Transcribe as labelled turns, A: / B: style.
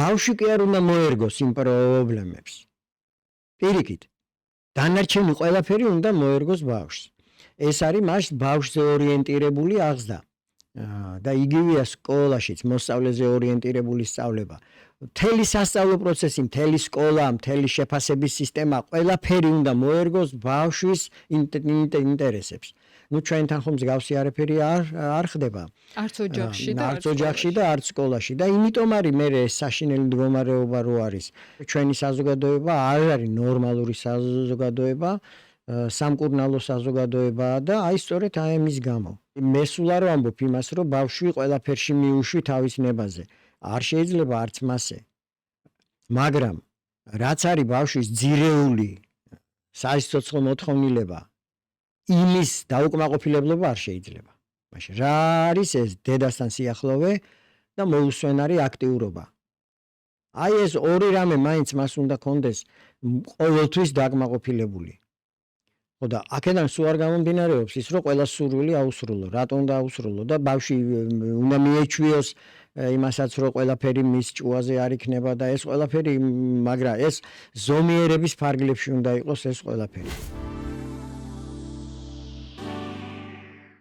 A: ბავშვი კი არ უნდა მოერგოს იმ პრობლემებს. პირიქით, დანარჩენი ყველაფერი უნდა მოერგოს ბავშვს. ეს არის მას ბავშვზე ორიენტირებული აღზრდა. და იგივეა სკოლაშიც მოსწავლეზე ორიენტირებული სწავლება. მთელი სასწავლო პროცესი, მთელი სკოლა, მთელი შეფასების სისტემა, ყველაფერი უნდა მოერგოს ბავშვის ინტერესებს. ნუ ჩვენთან ხომ მსგავსი არაფერი არ ხდება.
B: არც ოჯახში
A: და არც სკოლაში და იმიტომ არის მე ეს საშინელი მდგომარეობა რო არის. ჩვენი საზოგადოება არ არის ნორმალური საზოგადოება, სამკურნალო საზოგადოებაა და აი სწორედ ამის გამო. მე სულ არ ვამბობ იმას, რომ ბავშვი ყველაფერში მიუშვი თავის ნებაზე. არ შეიძლება არც მასე. მაგრამ რაც არის ბავშვის ძირეული საერთო მოთხოვნილება, იმის დაუკმაყოფილებლობა არ შეიძლება. მაშინ რა არის ეს დედასთან სიახლოვე და მოუსვენარი აქტიურობა. აი ეს ორი რამე მაინც მას უნდა კონდეს ყოველთვის დაკმაყოფილებული. ხო და აქედან სულ არ გამომდინარეობს ის, რომ ყველა სურვილი აუსრულო. რატომ უნდა აუსრულო და ბავშვი უნდა მიეჩვიოს იმასაც, რომ ყველაფერი მის ჭუაზე არ იქნება და ეს ყველაფერი, მაგრამ ეს ზომიერების ფარგლებში უნდა იყოს ეს ყველაფერი.